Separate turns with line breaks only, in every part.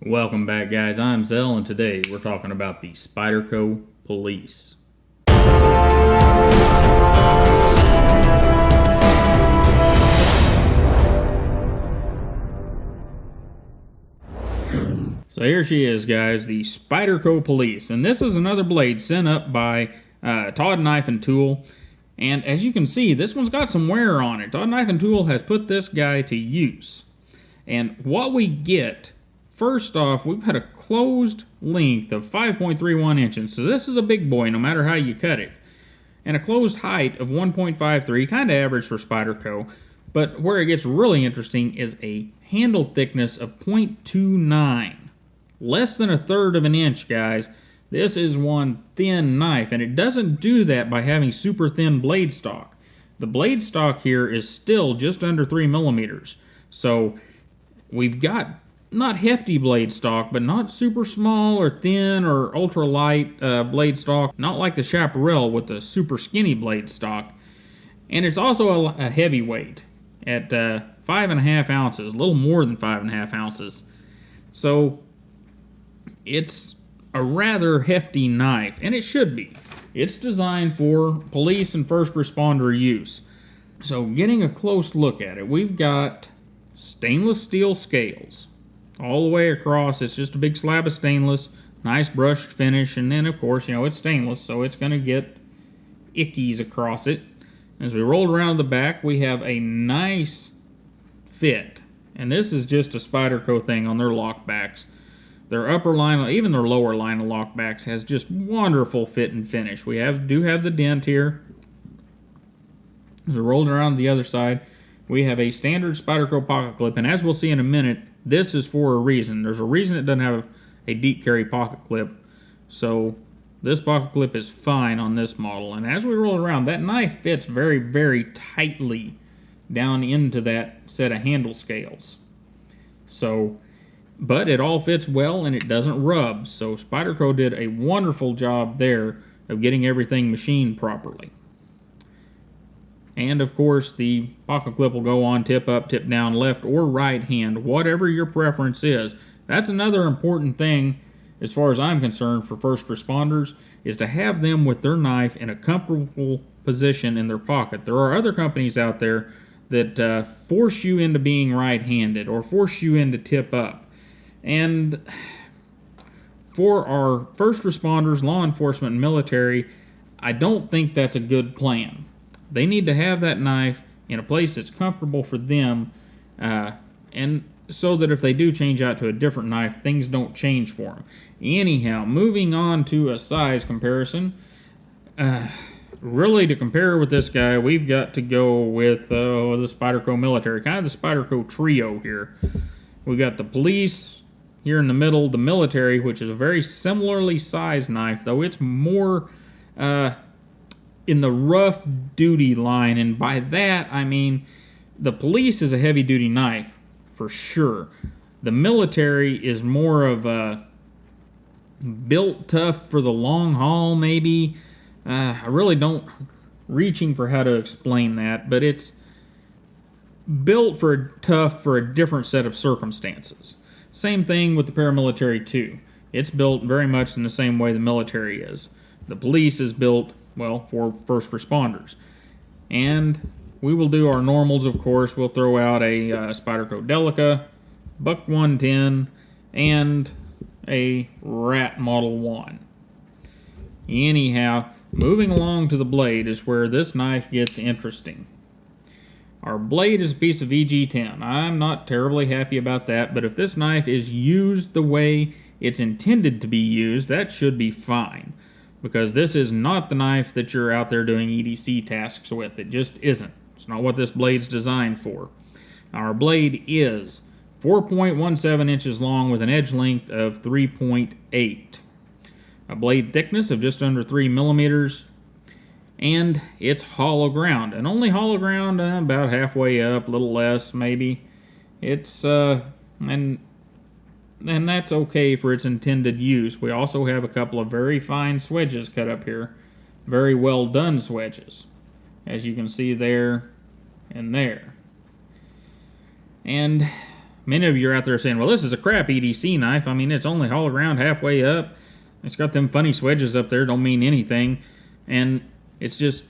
Welcome back, guys. I'm Zell, and today we're talking about the Spyderco Police. So here she is, guys, the Spyderco Police. And this is another blade sent up by Todd Knife and Tool. And as you can see, this one's got some wear on it. Todd Knife and Tool has put this guy to use. And what we get, first off, we've got a closed length of 5.31 inches. So this is a big boy no matter how you cut it. And a closed height of 1.53, kind of average for Spyderco. But where it gets really interesting is a handle thickness of 0.29. Less than a third of an inch, guys. This is one thin knife, and it doesn't do that by having super thin blade stock. The blade stock here is still just under 3 millimeters. So we've got not hefty blade stock, but not super small or thin or ultra light blade stock. Not like the Chaparral with the super skinny blade stock. And it's also a heavyweight at 5.5 ounces, a little more than 5.5 ounces. So it's a rather hefty knife, and it should be. It's designed for police and first responder use. So getting a close look at it, we've got stainless steel scales all the way across. It's just a big slab of stainless, nice brushed finish, and then of course, you know, it's stainless, so it's going to get ickies across it. As we roll around the back, we have a nice fit, and this is just a Spyderco thing on their lockbacks. Their upper line, even their lower line of lockbacks, has just wonderful fit and finish. We do have the dent here. As we roll around the other side, we have a standard Spyderco pocket clip, and as we'll see in a minute, this is for a reason. There's a reason it doesn't have a deep carry pocket clip, so this pocket clip is fine on this model. And as we roll around, that knife fits very, very tightly down into that set of handle scales. So, but it all fits well and it doesn't rub. So Spyderco did a wonderful job there of getting everything machined properly. And of course, the pocket clip will go on tip up, tip down, left or right hand, whatever your preference is. That's another important thing as far as I'm concerned for first responders, is to have them with their knife in a comfortable position in their pocket. There are other companies out there that force you into being right-handed or force you into tip up. And for our first responders, law enforcement, and military, I don't think that's a good plan. They need to have that knife in a place that's comfortable for them, and so that if they do change out to a different knife, things don't change for them. Anyhow, moving on to a size comparison. Really, to compare with this guy, we've got to go with the Spyderco Military, kind of the Spyderco trio here. We've got the Police here in the middle, the Military, which is a very similarly sized knife, though it's more in the rough duty line, and by that I mean the Police is a heavy duty knife for sure. The Military is more of a built tough for the long haul, maybe. I really don't reaching for how to explain that, but it's built for tough for a different set of circumstances. Same thing with the paramilitary too. It's built very much in the same way the military is. The Police is built, well, for first responders. And we will do our normals, of course. We'll throw out a Spyderco Delica, Buck 110, and a Rat Model 1. Anyhow, moving along to the blade is where this knife gets interesting. Our blade is a piece of VG10. I'm not terribly happy about that, but if this knife is used the way it's intended to be used, that should be fine. Because this is not the knife that you're out there doing EDC tasks with. It just isn't. It's not what this blade's designed for. Our blade is 4.17 inches long with an edge length of 3.8. A blade thickness of just under 3 millimeters. And it's hollow ground. And only hollow ground about halfway up, a little less maybe. It's, and that's okay for its intended use. We also have a couple of very fine swedges cut up here. Very well done swedges, as you can see there and there. And many of you are out there saying, well, this is a crap EDC knife. I mean, it's only hauled around halfway up. It's got them funny swedges up there, don't mean anything. And it's just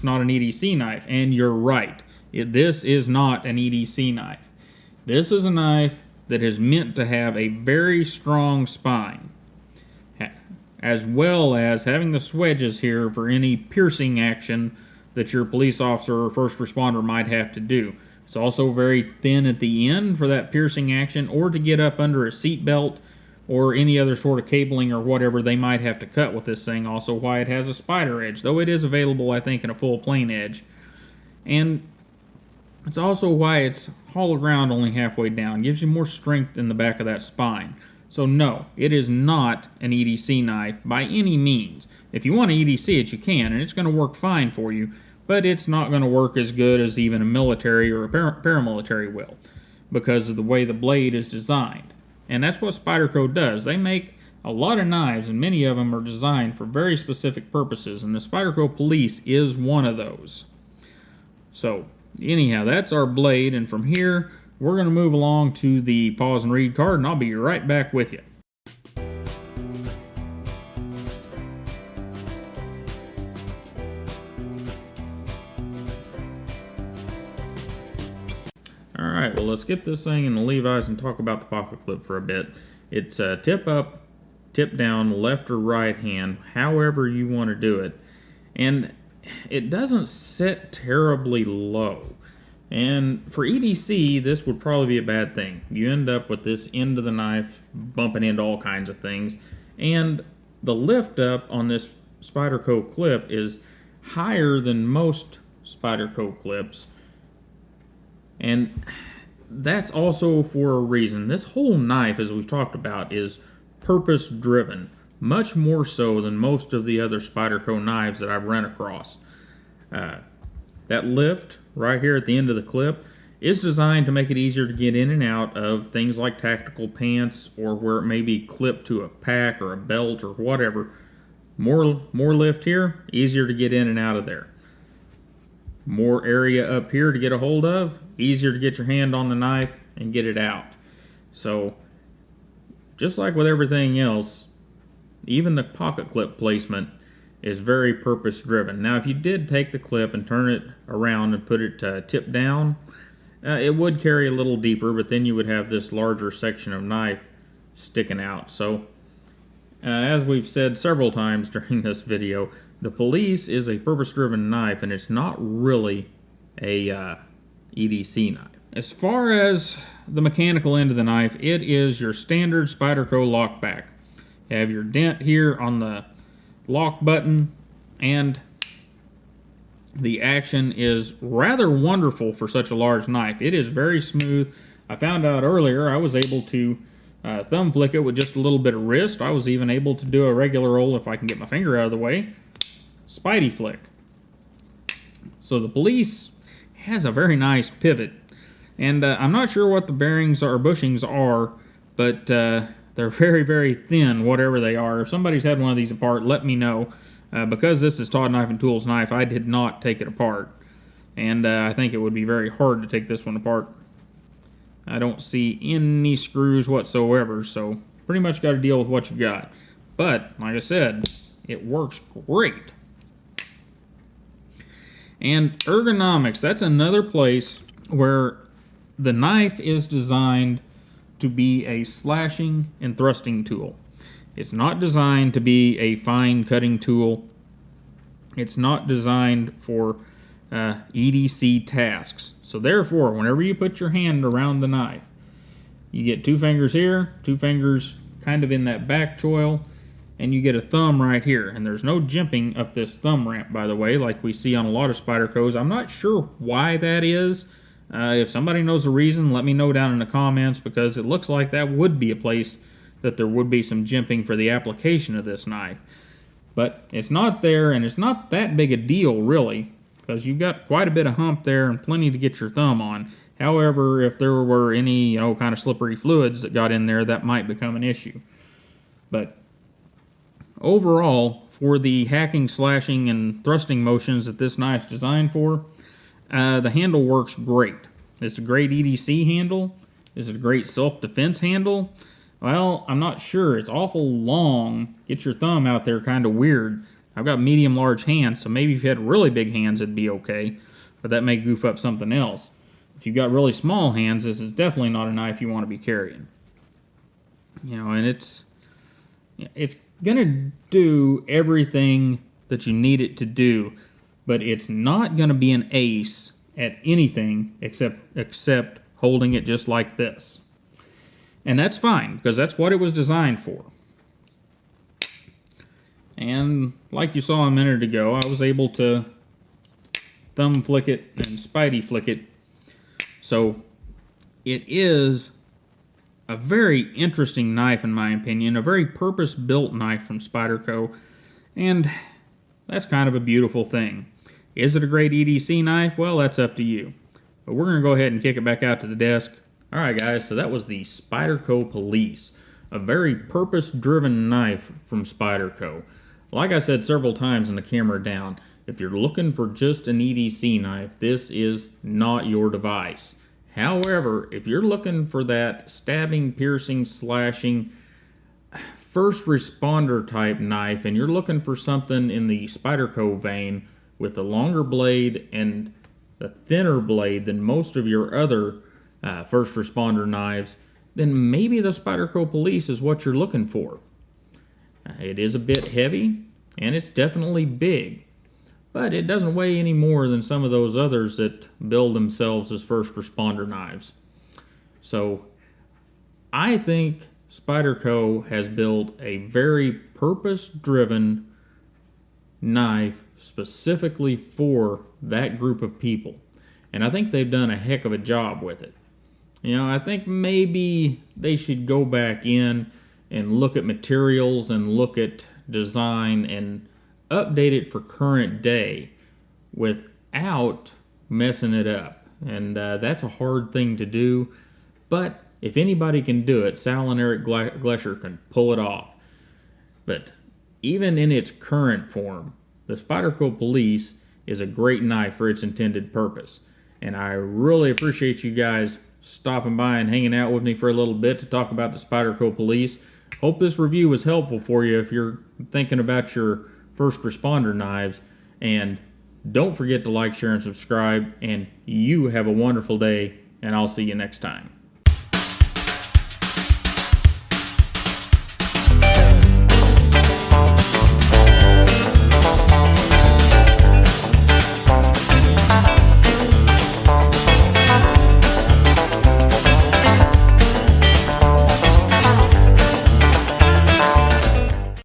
not an EDC knife. And you're right. This is not an EDC knife. This is a knife that is meant to have a very strong spine, as well as having the swedges here for any piercing action that your police officer or first responder might have to do. It's also very thin at the end for that piercing action, or to get up under a seat belt or any other sort of cabling or whatever they might have to cut with this thing. Also why it has a spider edge, though it is available, I think, in a full plain edge. And it's also why it's hollowed around only halfway down. Gives you more strength in the back of that spine. So no, it is not an EDC knife by any means. If you want to EDC it, you can, and it's going to work fine for you, but it's not going to work as good as even a military or a paramilitary will, because of the way the blade is designed. And that's what Spyderco does. They make a lot of knives, and many of them are designed for very specific purposes, and the Spyderco Police is one of those. So, anyhow, that's our blade, and from here, we're going to move along to the pause and read card, and I'll be right back with you. Alright, well, let's get this thing in the Levi's and talk about the pocket clip for a bit. It's tip up, tip down, left or right hand, however you want to do it. And it doesn't sit terribly low. And for EDC, this would probably be a bad thing. You end up with this end of the knife bumping into all kinds of things. And the lift up on this Spyderco clip is higher than most Spyderco clips. And that's also for a reason. This whole knife, as we've talked about, is purpose-driven, much more so than most of the other Spyderco knives that I've run across. That lift right here at the end of the clip is designed to make it easier to get in and out of things like tactical pants, or where it may be clipped to a pack or a belt or whatever. More lift here, easier to get in and out of there. More area up here to get a hold of, easier to get your hand on the knife and get it out. So, just like with everything else, even the pocket clip placement is very purpose driven. Now, if you did take the clip and turn it around and put it tip down, it would carry a little deeper, but then you would have this larger section of knife sticking out. So, as we've said several times during this video, the Police is a purpose-driven knife, and it's not really a EDC knife. As far as the mechanical end of the knife, it is your standard Spyderco lock back. You have your dent here on the lock button, and the action is rather wonderful for such a large knife. It is very smooth. I found out earlier I was able to thumb flick it with just a little bit of wrist. I was even able to do a regular old, if I can get my finger out of the way, Spidey flick. So the Police has a very nice pivot, and I'm not sure what the bearings or bushings are, but they're very, very thin, whatever they are. If somebody's had one of these apart, let me know. Because this is Todd Knife and Tools knife, I did not take it apart, and I think it would be very hard to take this one apart. I don't see any screws whatsoever, so pretty much got to deal with what you got. But, like I said, it works great. And Ergonomics, that's another place where the knife is designed to be a slashing and thrusting tool. It's not designed to be a fine cutting tool. It's not designed for EDC tasks. So therefore, whenever you put your hand around the knife, you get 2 fingers here, 2 fingers kind of in that back choil, and you get a thumb right here. And there's no jimping up this thumb ramp, by the way, like we see on a lot of Spydercos. I'm not sure why that is. If somebody knows the reason, let me know down in the comments, because it looks like that would be a place that there would be some jimping for the application of this knife. But it's not there, and it's not that big a deal, really, because you've got quite a bit of hump there and plenty to get your thumb on. However, if there were any, kind of slippery fluids that got in there, that might become an issue. But overall, for the hacking, slashing, and thrusting motions that this knife's designed for, the handle works great. It's a great EDC handle, Is it a great self-defense handle? Well, I'm not sure. It's awful long. Get your thumb out there kind of weird. I've got medium-large hands, so maybe if you had really big hands, it'd be okay. But that may goof up something else. If you've got really small hands, this is definitely not a knife you want to be carrying. And it's gonna do everything that you need it to do, but it's not gonna be an ace at anything except holding it just like this. And that's fine, because that's what it was designed for. And like you saw a minute ago, I was able to thumb flick it and Spidey flick it. So it is a very interesting knife in my opinion, a very purpose-built knife from Spyderco, and that's kind of a beautiful thing. Is it a great EDC knife? Well, that's up to you. But we're going to go ahead and kick it back out to the desk. Alright guys, so that was the Spyderco Police, a very purpose-driven knife from Spyderco. Like I said several times in the camera down, if you're looking for just an EDC knife, this is not your device. However, if you're looking for that stabbing, piercing, slashing, first responder type knife, and you're looking for something in the Spyderco vein with the longer blade and the thinner blade than most of your other first responder knives, then maybe the Spyderco Police is what you're looking for. It is a bit heavy, and it's definitely big, but it doesn't weigh any more than some of those others that build themselves as first responder knives. So I think Spyderco has built a very purpose-driven knife specifically for that group of people, and I think they've done a heck of a job with it. I think maybe they should go back in and look at materials and look at design and update it for current day without messing it up. And that's a hard thing to do, but if anybody can do it, Sal and Eric Glesher can pull it off. But even in its current form, the Spyderco Police is a great knife for its intended purpose. And I really appreciate you guys stopping by and hanging out with me for a little bit to talk about the Spyderco Police. Hope this review was helpful for you if you're thinking about your first responder knives. And don't forget to like, share, and subscribe. And you have a wonderful day, and I'll see you next time.